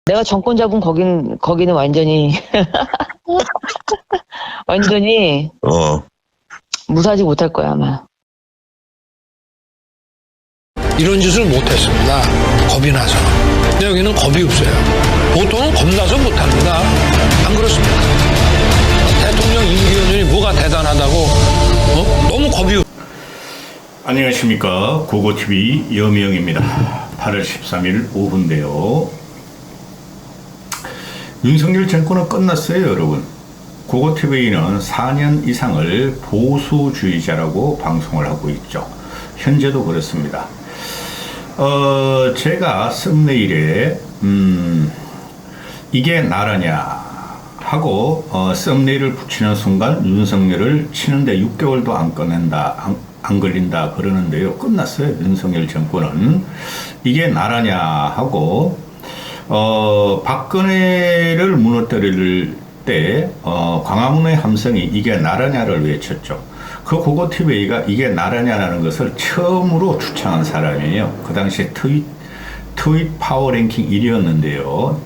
내가 정권 잡은 거기는 완전히 완전히 무사하지 못할 거야 아마. 이런 짓을 못했습니다. 겁이 나서. 근데 여기는 겁이 없어요. 보통은 겁나서 못합니다. 안 그렇습니까? 대통령 임기연이 뭐가 대단하다고 너무 겁이 없어요. 안녕하십니까. 고고TV 여미영입니다. 8월 13일 오후인데요. 윤석열 정권은 끝났어요, 여러분. 고고TV는 4년 이상을 보수주의자라고 방송을 하고 있죠. 현재도 그렇습니다. 제가 썸네일에 이게 나라냐 하고 썸네일을 붙이는 순간 윤석열을 치는데 6개월도 안 꺼낸다, 안 걸린다 그러는데요. 끝났어요. 윤석열 정권은. 이게 나라냐 하고 박근혜를 무너뜨릴 때 광화문의 함성이 이게 나라냐를 외쳤죠. 그 고고TV가 이게 나라냐라는 것을 처음으로 주창한 사람이에요. 그 당시에 트윗 파워 랭킹 1위였는데요.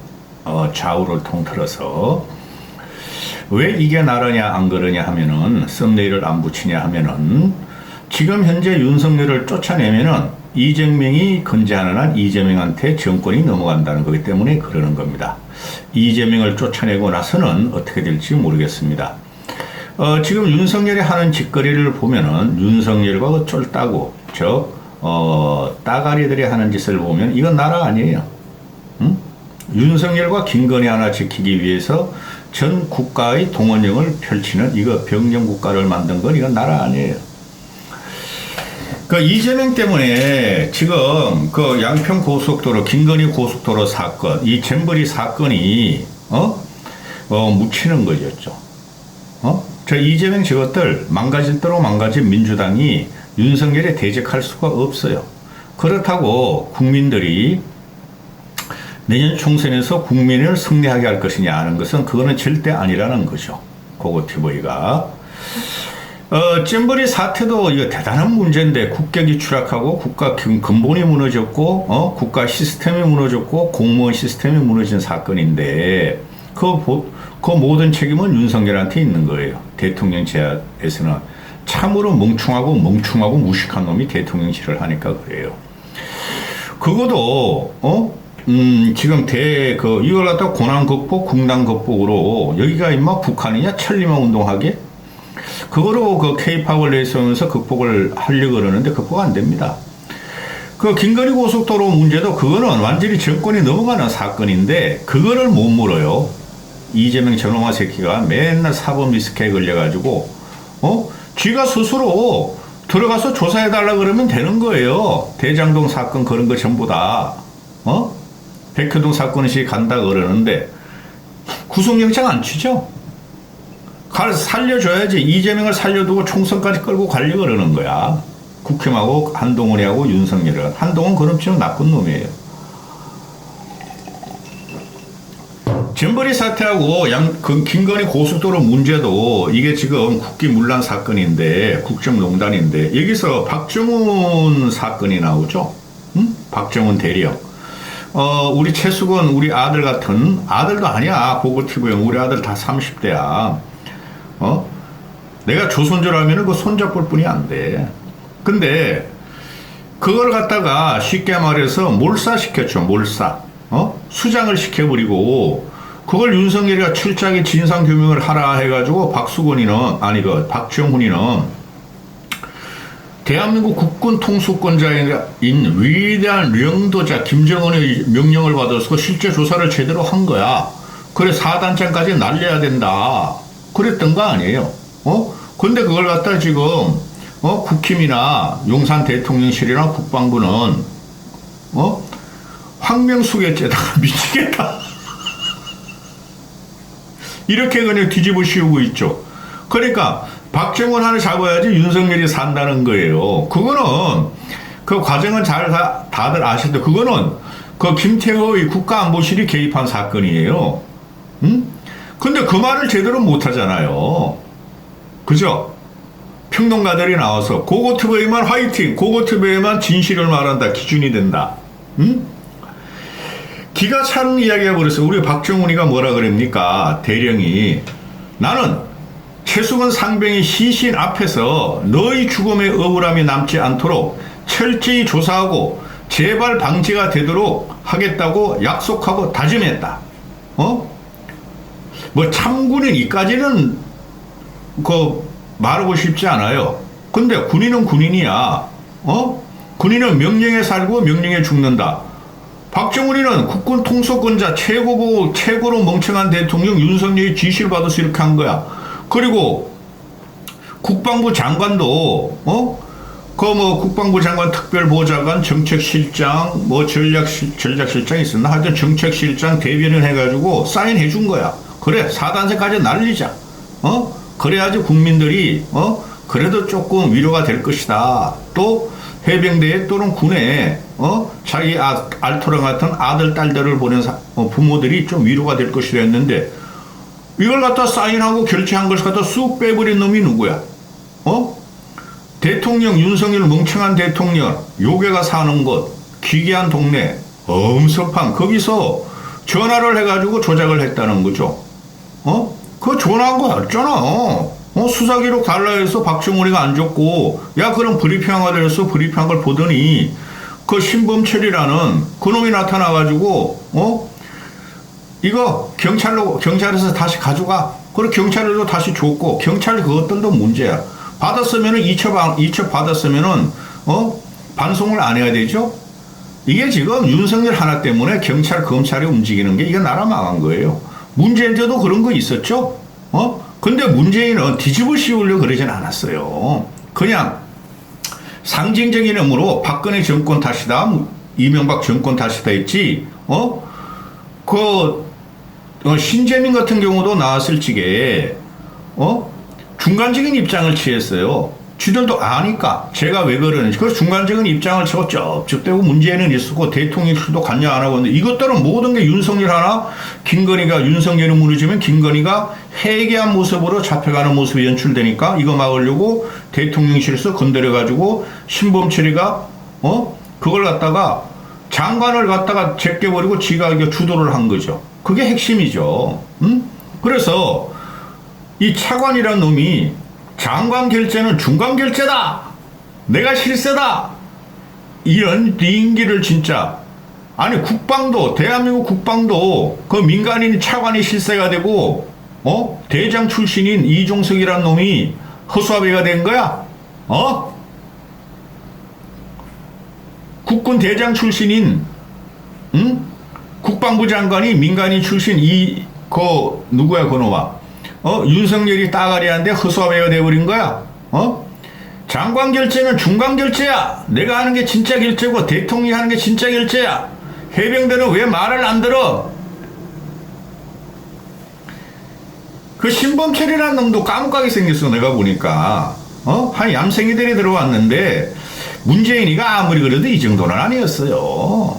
좌우를 통틀어서. 왜 이게 나라냐 안 그러냐 하면은, 썸네일을 안 붙이냐 하면은, 지금 현재 윤석열을 쫓아내면은 이재명이 건재하는 한 이재명한테 정권이 넘어간다는 거기 때문에 그러는 겁니다. 이재명을 쫓아내고 나서는 어떻게 될지 모르겠습니다. 지금 윤석열이 하는 짓거리를 보면은 윤석열과 그 쫄따구, 따가리들이 하는 짓을 보면 이건 나라 아니에요. 응? 윤석열과 김건희 하나 지키기 위해서 전 국가의 동원령을 펼치는 이거 병정국가를 만든 건 이건 나라 아니에요. 그 이재명 때문에 지금 그 양평 고속도로, 김건희 고속도로 사건, 이 잼버리 사건이 묻히는 거였죠. 저 이재명 저것들 망가질 대로 망가진 민주당이 윤석열에 대적할 수가 없어요. 그렇다고 국민들이 내년 총선에서 국민을 승리하게 할 것이냐 하는 것은 그거는 절대 아니라는 거죠. 고고TV가. 잼버리 사태도 이거 대단한 문제인데 국격이 추락하고 국가 근본이 무너졌고 국가 시스템이 무너졌고 공무원 시스템이 무너진 사건인데 그 모든 책임은 윤석열한테 있는 거예요. 대통령 제안에서는 참으로 멍충하고 무식한 놈이 대통령실을 하니까 그래요. 그것도 지금 이걸 갖다 고난 극복, 국난 극복으로 여기가 임마 북한이냐 천리만 운동하게 그거로 그 K-팝을 내세우면서 극복을 하려고 그러는데 극복 안 됩니다. 그 김건희 고속도로 문제도 그거는 완전히 정권이 넘어가는 사건인데 그거를 못 물어요. 이재명 저놈아 새끼가 맨날 사법 리스크에 걸려가지고 쥐가 스스로 들어가서 조사해달라 그러면 되는 거예요. 대장동 사건 그런 거 전부 다 백효동 사건이 간다 그러는데 구속영장 안 치죠. 살려줘야지. 이재명을 살려두고 총선까지 끌고 가려고 그러는 거야. 국힘하고 한동훈이하고 윤석열은. 한동훈 그럼처럼 나쁜 놈이에요. 잼버리 사태하고 김건희 고속도로 문제도 이게 지금 국기문란 사건인데, 국정농단인데, 여기서 박정훈 사건이 나오죠? 응? 박정훈 대령. 우리 최수건, 우리 아들 같은, 아들도 아니야. 고고TV 형, 우리 아들 다 30대야. 내가 조선조라면은 그 손잡을 뿐이 안 돼. 근데, 그걸 갖다가 쉽게 말해서 몰사시켰죠, 몰사. 수장을 시켜버리고, 그걸 윤석열이가 철저하게 진상규명을 하라 해가지고 박정훈이는 대한민국 국군 통수권자인 위대한 령도자 김정은의 명령을 받아서 실제 조사를 제대로 한 거야. 그래 4단장까지 날려야 된다. 그랬던 거 아니에요. 근데 그걸 갖다 지금 국힘이나 용산 대통령실이나 국방부는 황명수계죄다가 미치겠다. 이렇게 그냥 뒤집어 씌우고 있죠. 그러니까 박정훈 하나 잡아야지 윤석열이 산다는 거예요. 그거는 그 과정은 다들 아실 때 그거는 그 김태호의 국가안보실이 개입한 사건이에요. 응? 근데 그 말을 제대로 못 하잖아요. 그죠? 평론가들이 나와서 고고TV만 화이팅! 고고TV만 진실을 말한다. 기준이 된다. 응? 기가 찬 이야기가 버렸어. 우리 박정훈이가 뭐라 그럽니까? 대령이 나는 최수건 상병의 시신 앞에서 너희 죽음의 억울함이 남지 않도록 철저히 조사하고 재발 방지가 되도록 하겠다고 약속하고 다짐했다. 뭐 참군인 이까지는 말하고 싶지 않아요. 근데 군인은 군인이야. 군인은 명령에 살고 명령에 죽는다. 박정훈이는 국군 통수권자 최고로 멍청한 대통령 윤석열의 지시를 받아서 이렇게 한 거야. 그리고 국방부 장관도 국방부 장관 특별보좌관 정책실장 전략실장 있었나 하여튼 정책실장 대변인 해가지고 사인해 준 거야. 그래 4단세까지 날리자. 그래야지 국민들이 그래도 조금 위로가 될 것이다. 또 해병대에 또는 군에 자기 알토랑 같은 아들 딸들을 보낸 부모들이 좀 위로가 될 것이라 했는데 이걸 갖다 사인하고 결제한 것을 갖다 쑥 빼버린 놈이 누구야? 대통령 윤석열 멍청한 대통령 요괴가 사는 곳 기괴한 동네 엄섭한 거기서 전화를 해가지고 조작을 했다는 거죠. 그거 전화한 거 알잖아. 수사 기록 달라 해서 박정훈이가 안 줬고 야 그럼 브리핑하가 돼서 브리핑한 걸 보더니 그 신범철이라는 그놈이 나타나가지고 이거 경찰에서 다시 가져가. 그리고 경찰에도 다시 줬고 경찰 그것들도 문제야. 받았으면은 2첩 받았으면은 반송을 안 해야 되죠. 이게 지금 윤석열 하나 때문에 경찰 검찰이 움직이는 게 이게 나라 망한 거예요. 문재인 때도 그런 거 있었죠. 근데 문재인은 뒤집어 씌우려고 그러진 않았어요. 그냥 상징적인 의미로 박근혜 정권 탓이다, 이명박 정권 탓이다 했지. 신재민 같은 경우도 나왔을 적에 중간적인 입장을 취했어요. 쥐들도 아니까 제가 왜 그러는지. 그래서 중간적인 입장을 치고 쩝쩝대고 문제는 있었고 대통령실도 관여 안 하고 있는데 이것들은 모든 게 윤석열 하나 김건희가 윤석열이 무너지면 김건희가 해괴한 모습으로 잡혀가는 모습이 연출되니까 이거 막으려고 대통령실에서 건드려가지고 신범철이가 그걸 갖다가 장관을 갖다가 제껴버리고 지가 이게 주도를 한 거죠. 그게 핵심이죠. 그래서 이 차관이란 놈이 장관 결재는 중간 결재다. 내가 실세다. 이런 링기를 진짜 아니 국방도 대한민국 국방도 그 민간인 차관이 실세가 되고 대장 출신인 이종석이란 놈이 허수아비가 된 거야. 국군 대장 출신인 국방부 장관이 민간인 출신 누구야 그놈아. 윤석열이 따가리한데 허수아비가 돼버린 거야. 장관 결재는 중간 결재야. 내가 하는 게 진짜 결재고 대통령이 하는 게 진짜 결재야. 해병대는 왜 말을 안 들어? 그 신범철이라는 놈도 까뭇하게 생겼어. 내가 보니까 한 얌생이들이 들어왔는데 문재인이가 아무리 그래도 이 정도는 아니었어요.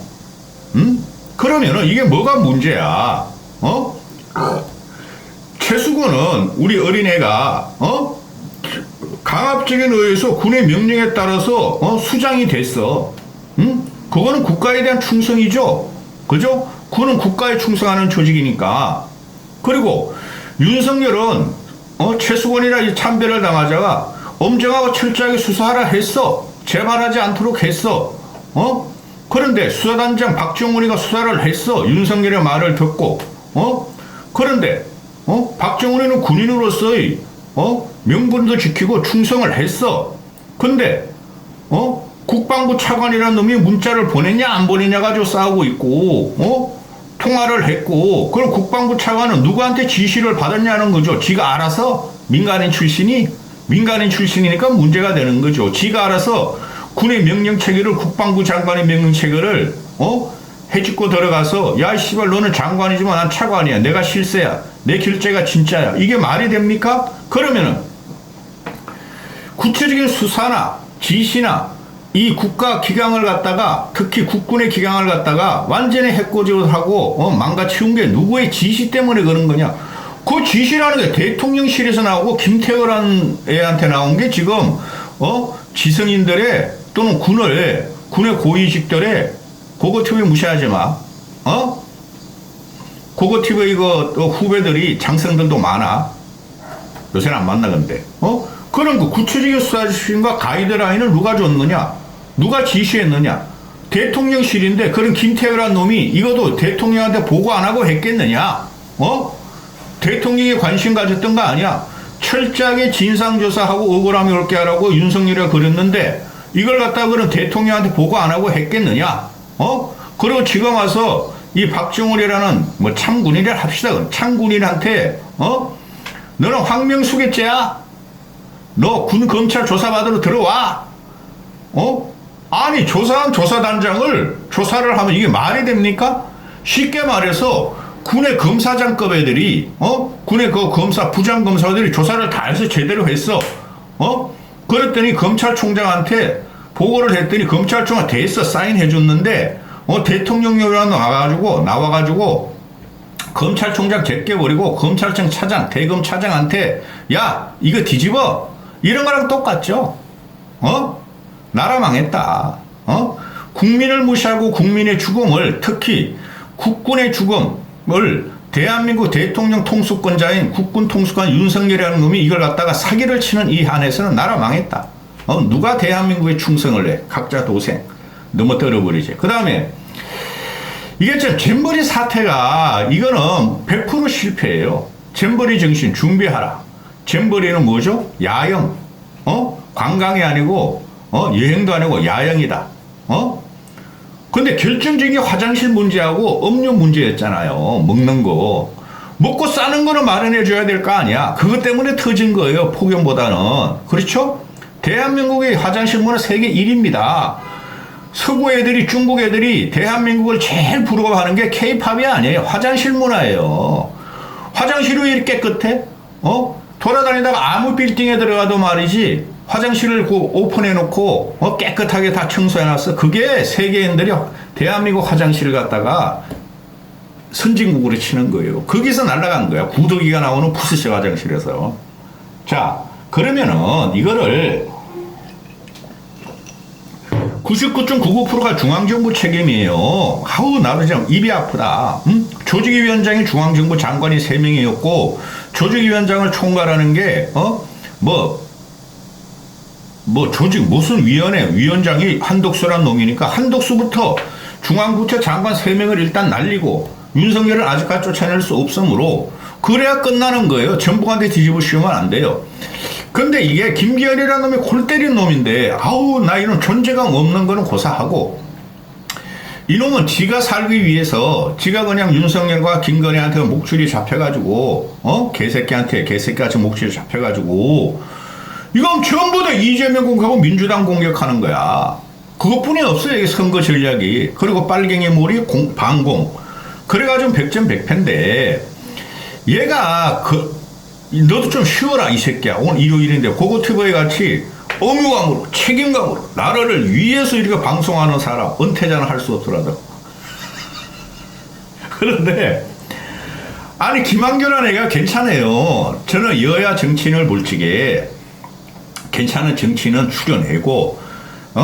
그러면은 이게 뭐가 문제야? 최수건은 우리 어린애가 강압적인 의회에서 군의 명령에 따라서 수장이 됐어. 그거는 국가에 대한 충성이죠. 그죠? 군은 국가에 충성하는 조직이니까. 그리고 윤석열은 최수건이라 이 참배를 당하자가 엄정하고 철저하게 수사하라 했어. 재발하지 않도록 했어. 그런데 수사단장 박정훈이가 수사를 했어. 윤석열의 말을 듣고. 그런데 박정훈이는 군인으로서의 명분도 지키고 충성을 했어. 근데 국방부 차관이라는 놈이 문자를 보냈냐 안 보냈냐 가지고 싸우고 있고 통화를 했고 그럼 국방부 차관은 누구한테 지시를 받았냐는 거죠. 지가 알아서 민간인 출신이니까 문제가 되는 거죠. 지가 알아서 군의 명령 체계를 국방부 장관의 명령 체계를 해집고 들어가서 야 씨발 너는 장관이지만 난 차관이야. 내가 실세야. 내 결재가 진짜야. 이게 말이 됩니까? 그러면은 구체적인 수사나 지시나 이 국가 기강을 갖다가 특히 국군의 기강을 갖다가 완전히 해코지하고 망가치운 게 누구의 지시 때문에 그런 거냐. 그 지시라는 게 대통령실에서 나오고 김태호라는 애한테 나온 게 지금 지성인들의 또는 군의 고위직들의 그거 TV 무시하지 마. 고고TV 또 후배들이 장성들도 많아. 요새는 안 만나 근데. 그럼 그 구체적인 수사진과 가이드라인을 누가 줬느냐? 누가 지시했느냐? 대통령실인데 그런 김태열한 놈이 이것도 대통령한테 보고 안 하고 했겠느냐? 대통령이 관심 가졌던 거 아니야? 철저하게 진상조사하고 억울함이 올게 하라고 윤석열이가 그랬는데 이걸 갖다가 그럼 대통령한테 보고 안 하고 했겠느냐? 그리고 지금 와서 이 박정훈이라는 뭐 참군이라 합시다. 참군인한테 너는 황명수겠지야? 너 군 검찰 조사받으러 들어와? 아니 조사한 조사단장을 조사를 하면 이게 말이 됩니까? 쉽게 말해서 군의 검사장급 애들이 군의 그 검사 부장검사들이 조사를 다 해서 제대로 했어. 그랬더니 검찰총장한테 보고를 했더니 검찰총장 대서 사인해 줬는데 대통령령이랑 나와가지고 검찰총장 제껴버리고 검찰청 차장 대검 차장한테 야 이거 뒤집어 이런 거랑 똑같죠. 나라 망했다. 국민을 무시하고 국민의 죽음을 특히 국군의 죽음을 대한민국 대통령 통수권자인 국군 통수관 윤석열이라는 놈이 이걸 갖다가 사기를 치는 이 한에서는 나라 망했다. 누가 대한민국에 충성을 해? 각자 도생. 너무 떨어버리지. 그 다음에 이게 참 잼버리 사태가 이거는 100% 실패예요. 잼버리 정신 준비하라. 잼버리는 뭐죠? 야영. 관광이 아니고 여행도 아니고 야영이다. 근데 결정적인 게 화장실 문제하고 음료 문제였잖아요. 먹는 거. 먹고 싸는 거는 마련해 줘야 될 거 아니야. 그것 때문에 터진 거예요. 폭염보다는. 그렇죠? 대한민국의 화장실 문화 세계 1위입니다. 서구 애들이 중국 애들이 대한민국을 제일 부러워하는 게 K-팝이 아니에요. 화장실 문화예요. 화장실이 왜 이렇게 깨끗해? 돌아다니다가 아무 빌딩에 들어가도 말이지 화장실을 오픈해놓고 깨끗하게 다 청소해놨어. 그게 세계인들이 대한민국 화장실을 갖다가 선진국으로 치는 거예요. 거기서 날아간 거야. 구더기가 나오는 푸스시 화장실에서. 자, 그러면은 이거를 99.99%가 중앙정부 책임이에요. 아우 나도 좀 입이 아프다. 조직위원장이 중앙정부 장관이 3명이었고 조직위원장을 총괄하는 게 조직 무슨 위원장이 한덕수란 놈이니까 한덕수부터 중앙부처 장관 3명을 일단 날리고 윤석열을 아직까지 쫓아낼 수 없으므로 그래야 끝나는 거예요. 전북한테 뒤집어 씌우면 안 돼요. 근데 이게 김기현이라는 놈이 골 때린 놈인데 아우 나 이런 존재감 없는 거는 고사하고 이놈은 지가 살기 위해서 지가 그냥 윤석열과 김건희한테 목줄이 잡혀가지고 개새끼같이 목줄이 잡혀가지고 이건 전부 다 이재명 공격하고 민주당 공격하는 거야. 그것뿐이 없어요. 이게 선거 전략이. 그리고 빨갱이 몰이 방공. 그래가지고 100점 100패인데 얘가 너도 좀 쉬어라 이 새끼야. 오늘 일요일인데 고고TV에 같이 엄유감으로 책임감으로 나라를 위해서 이렇게 방송하는 사람 은퇴자는 할 수 없더라도. 그런데 아니 김한결한 애가 괜찮아요. 저는 여야 정치인을 물지게 괜찮은 정치인은 출연하고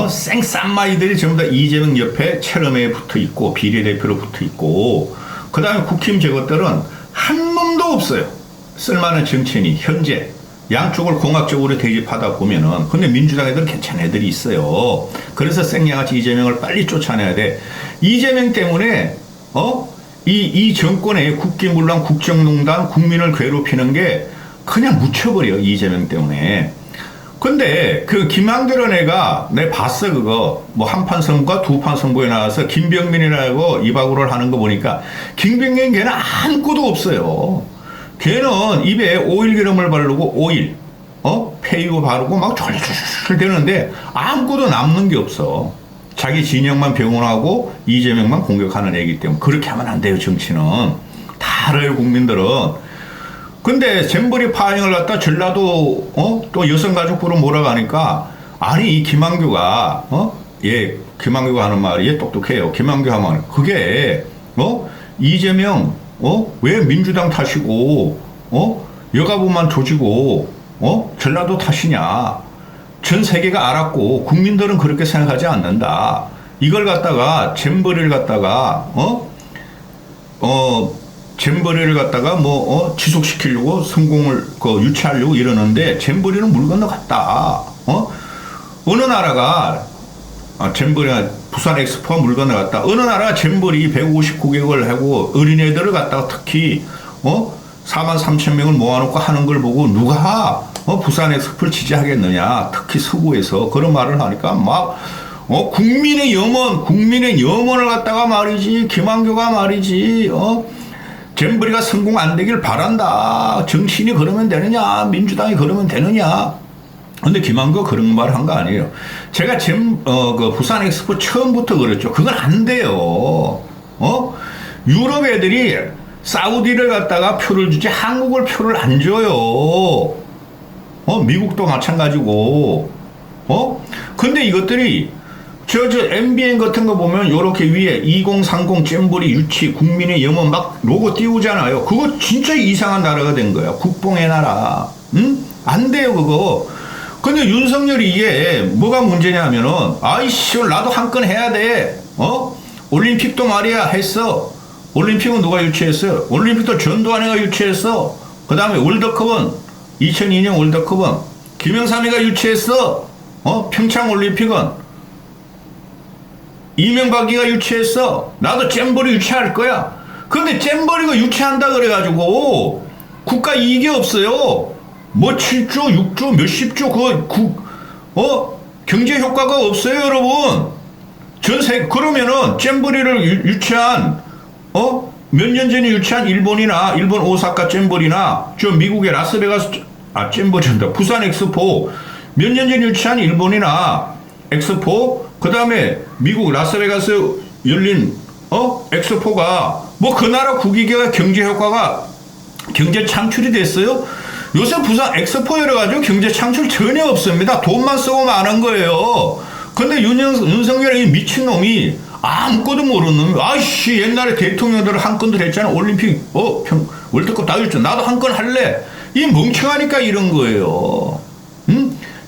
생쌈마이들이 전부 다 이재명 옆에 체험에 붙어있고 비례대표로 붙어있고 그 다음에 국힘 저것들은 한 놈도 없어요. 쓸만한 정치인이 현재 양쪽을 공학적으로 대립하다 보면은 근데 민주당 애들은 괜찮은 애들이 있어요. 그래서 생양아치 이재명을 빨리 쫓아내야 돼. 이재명 때문에 이 정권의 국기문란 국정농단 국민을 괴롭히는 게 그냥 묻혀버려. 이재명 때문에. 근데 그 김한결은 애가 내 봤어. 그거 뭐 한판 선거가 두판 선거에 나와서 김병민이라고 이바구를 하는 거 보니까 김병민 걔는 아무것도 없어요. 걔는 입에 오일 기름을 바르고 오일 페이고 바르고 막 절절절 되는데 아무것도 남는 게 없어. 자기 진영만 병원하고 이재명만 공격하는 애기 때문에 그렇게 하면 안 돼요. 정치는 다 알아요. 국민들은. 근데 잼버리 파행을 갖다 전라도 또 여성가족부로 몰아가니까 아니 이 김한규가 김한규가 하는 말이 얘 똑똑해요. 김한규 하면 그게 이재명 왜 민주당 탓이고 여가부만 조지고 전라도 탓이냐. 전 세계가 알았고 국민들은 그렇게 생각하지 않는다. 이걸 갖다가 잼버리를 갖다가 잼버리를 갖다가 지속시키려고 성공을 유치하려고 이러는데 잼버리는 물 건너갔다. 어느 나라가 잼버리가 부산 엑스포가 물 건너갔다. 어느 나라가 잼버리 159개국을 하고 어린애들을 갖다가 특히 43,000명을 모아놓고 하는 걸 보고 누가 부산 엑스포를 지지하겠느냐. 특히 서구에서 그런 말을 하니까 막 국민의 염원을 갖다가 말이지 김한교가 말이지 잼버리가 성공 안 되길 바란다. 정치인이 그러면 되느냐 민주당이 그러면 되느냐. 근데 김한교가 그런 말을 한 거 아니에요. 제가 그 부산 엑스포 처음부터 그랬죠. 그건 안 돼요. 유럽 애들이 사우디를 갖다가 표를 주지 한국을 표를 안 줘요. 미국도 마찬가지고. 근데 이것들이 저 MBN 같은 거 보면 요렇게 위에 2030 잼버리 유치 국민의 염원 막 로고 띄우잖아요. 그거 진짜 이상한 나라가 된 거야. 국뽕의 나라. 안 돼요 그거. 근데 윤석열이 이게 뭐가 문제냐면은 아이씨 나도 한 건 해야 돼. 올림픽도 말이야 했어. 올림픽은 누가 유치했어요? 올림픽도 전두환이가 유치했어. 그 다음에 월드컵은 2002년 월드컵은 김영삼이가 유치했어. 평창 올림픽은 이명박이가 유치했어. 나도 잼버리 유치할 거야. 근데 잼버리가 유치한다 그래가지고 국가 이익이 없어요. 뭐 7조, 6조, 몇십조 경제 효과가 없어요, 여러분. 그러면은 잼버리를 유치한 몇 년 전에 유치한 일본 오사카 잼버리나 저 미국의 라스베가스 잼버리입니다. 부산 엑스포 몇 년 전에 유치한 일본이나 엑스포 그 다음에 미국 라스베가스 열린 엑스포가 뭐 그 나라 국익의 경제 효과가 경제 창출이 됐어요? 요새 부산 엑스포 열어가지고 경제 창출 전혀 없습니다. 돈만 쓰고 마는 거예요. 근데 윤석열이 미친놈이 아무것도 모르는 놈이 아이씨 옛날에 대통령들 한 건도 했잖아. 올림픽 월드컵 다 했죠. 나도 한 건 할래. 이 멍청하니까 이런 거예요.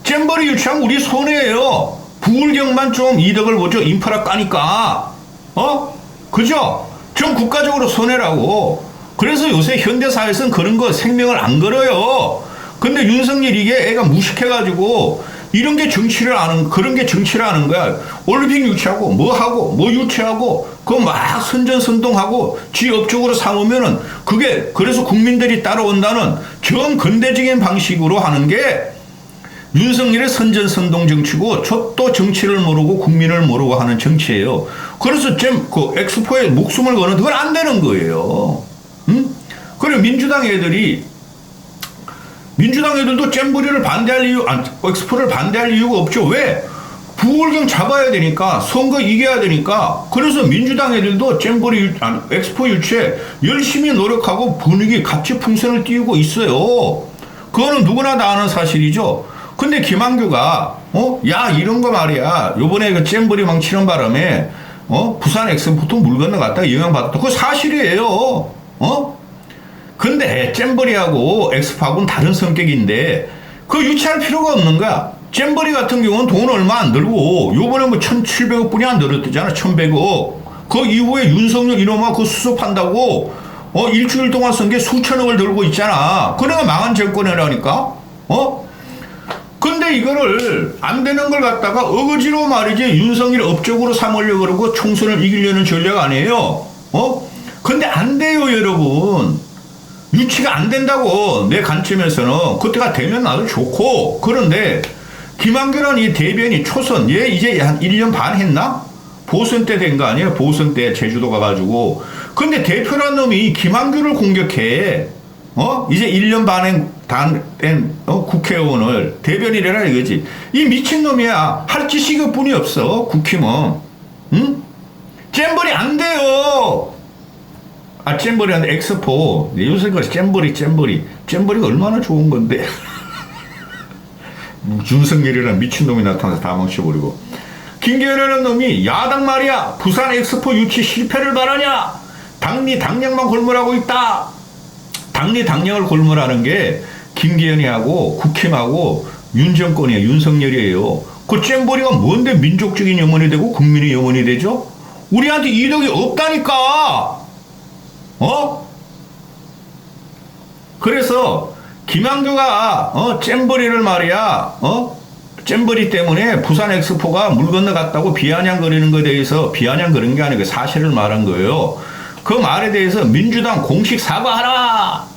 잼버리 유치하면 우리 손해예요. 부울경만 좀 이득을 보죠. 인프라 까니까. 그죠? 전 국가적으로 손해라고. 그래서 요새 현대사회에서는 그런 거 생명을 안 걸어요. 근데 윤석열이 이게 애가 무식해가지고 이런 게 정치를 하는, 그런 게 정치를 하는 거야. 올림픽 유치하고, 뭐 유치하고, 그거 막 선전선동하고, 지 업적으로 삼으면은, 그게, 그래서 국민들이 따라온다는 정근대적인 방식으로 하는 게 윤석열의 선전선동 정치고, 또 정치를 모르고 국민을 모르고 하는 정치예요. 그래서 엑스포에 목숨을 거는, 그건 안 되는 거예요. 그리고 민주당 애들도 잼버리를 반대할 엑스포를 반대할 이유가 없죠. 왜? 부울경 잡아야 되니까, 선거 이겨야 되니까. 그래서 민주당 애들도 엑스포 유치에 열심히 노력하고 분위기 같이 풍선을 띄우고 있어요. 그거는 누구나 다 아는 사실이죠. 근데 김한규가, 야, 이런 거 말이야. 요번에 그 잼버리 망치는 바람에, 부산 엑스포도 물 건너갔다가 영향받았다. 그거 사실이에요. 근데 잼버리하고 엑스포하고는 다른 성격인데 그거 유치할 필요가 없는 거야. 잼버리 같은 경우는 돈 얼마 안 들고 요번에 뭐 1,700억 분이 안 들었대잖아. 1,100억. 그 이후에 윤석열 이놈아 그거 수습한다고 일주일 동안 쓴 게 수천억을 들고 있잖아. 그래가 망한 정권이라니까. 근데 이거를 안 되는 걸 갖다가 어거지로 말이지 윤석열 업적으로 삼으려고 그러고 총선을 이기려는 전략 아니에요. 근데 안 돼요, 여러분. 유치가 안 된다고 내 관점에서는. 그때가 되면 나도 좋고. 그런데 김한규라는 이 대변이 초선 얘 이제 한 1년 반 했나? 보선 때 된 거 아니에요? 보선 때 제주도 가가지고. 근데 대표란 놈이 김한규를 공격해. 이제 1년 반에 된 국회의원을 대변이래라 이거지. 이 미친놈이야. 할 짓이 그뿐이 없어. 국힘은. 잼버리 안 돼요. 잼버리한테 엑스포. 요새 그 잼버리가 얼마나 좋은 건데. 윤석열이라는 미친놈이 나타나서 다 망쳐버리고. 김기현이라는 놈이 야당 말이야. 부산 엑스포 유치 실패를 바라냐. 당량만 골몰하고 있다. 당량을 골몰하는 게 김기현이하고 국힘하고 윤정권이에요. 윤석열이에요. 그 잼버리가 뭔데 민족적인 염원이 되고 국민의 염원이 되죠? 우리한테 이득이 없다니까. 그래서 김항규가 잼버리를 말이야 잼버리 때문에 부산 엑스포가 물 건너갔다고 비아냥거리는 것에 대해서 비아냥거리는 게 아니고 사실을 말한 거예요. 그 말에 대해서 민주당 공식 사과하라.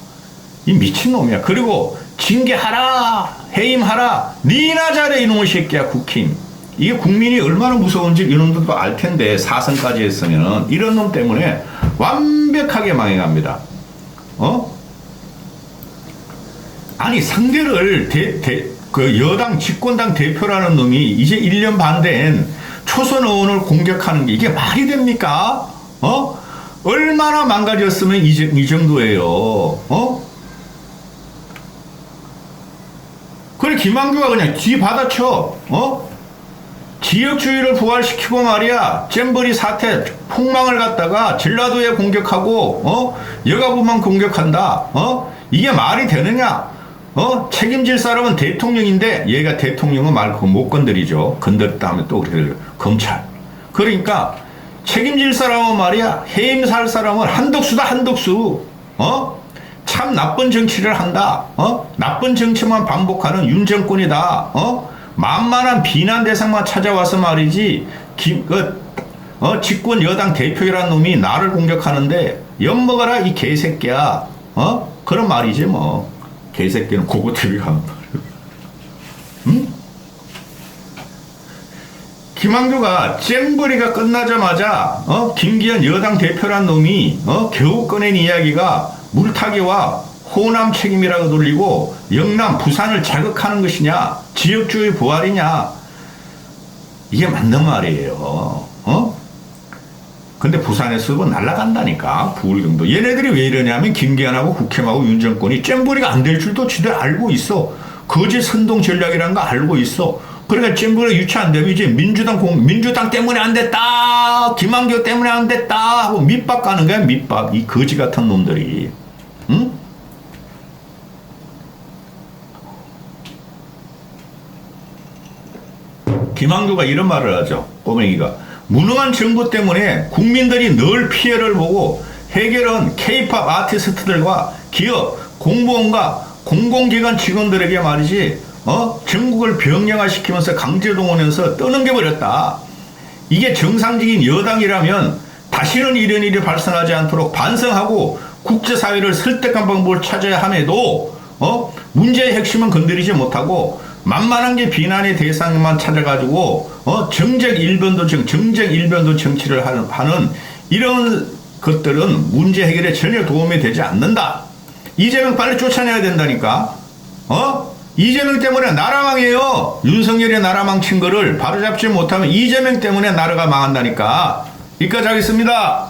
이 미친놈이야. 그리고 징계하라. 해임하라. 니나 잘해 이놈의 새끼야 국힘. 이게 국민이 얼마나 무서운지 이놈들도 알 텐데 4선까지 했으면 이런 놈 때문에 완벽하게 망해갑니다. 아니 상대를 그 여당 집권당 대표라는 놈이 이제 1년 반 된 초선 의원을 공격하는 게 이게 말이 됩니까? 얼마나 망가졌으면 이 정도예요. 그래 김한규가 그냥 뒤 받아쳐. 지역주의를 부활시키고 말이야 잼버리 사태 폭망을 갖다가 전라도에 공격하고 여가부만 공격한다. 이게 말이 되느냐? 책임질 사람은 대통령인데 얘가 대통령은 말 그거 못 건드리죠. 건드렸다 하면 또 그렇게 검찰. 그러니까 책임질 사람은 말이야 해임살 사람은 한덕수다 한덕수. 참 나쁜 정치를 한다. 나쁜 정치만 반복하는 윤 정권이다. 만만한 비난 대상만 찾아와서 말이지 집권 여당 대표이라는 놈이 나를 공격하는데 엿먹어라 이 개새끼야. 그런 말이지 뭐. 개새끼는 고고TV 가는 말이야. 응? 김한규가 잼버리가 끝나자마자 김기현 여당 대표란 놈이 겨우 꺼낸 이야기가 물타기와 호남 책임이라고 돌리고 영남 부산을 자극하는 것이냐 지역주의 부활이냐 이게 맞는 말이에요. 근데 부산에서 날아간다니까 부울경도. 얘네들이 왜 이러냐면 김기현하고 국힘하고 윤 정권이 잼버리가 안 될 줄도 지들 알고 있어. 거짓 선동 전략이라는 거 알고 있어. 그러니까 잼버리가 유치 안 되면 이제 민주당 때문에 안 됐다 김한규 때문에 안 됐다 하고 밑밥 가는 거야. 밑밥. 이 거지 같은 놈들이. 응? 김한규가 이런 말을 하죠. 꼬맹이가. 무능한 정부 때문에 국민들이 늘 피해를 보고 해결은 K-팝 아티스트들과 기업, 공무원과 공공기관 직원들에게 말이지 전국을 병영화시키면서 강제동원해서 떠넘겨버렸다. 이게 정상적인 여당이라면 다시는 이런 일이 발생하지 않도록 반성하고 국제사회를 설득한 방법을 찾아야 함에도 문제의 핵심은 건드리지 못하고 만만한 게 비난의 대상만 찾아가지고 정책 일변도 정치를 하는 이런 것들은 문제 해결에 전혀 도움이 되지 않는다. 이재명 빨리 쫓아내야 된다니까. 이재명 때문에 나라 망해요. 윤석열이 나라 망친 거를 바로잡지 못하면 이재명 때문에 나라가 망한다니까. 여기까지 하겠습니다.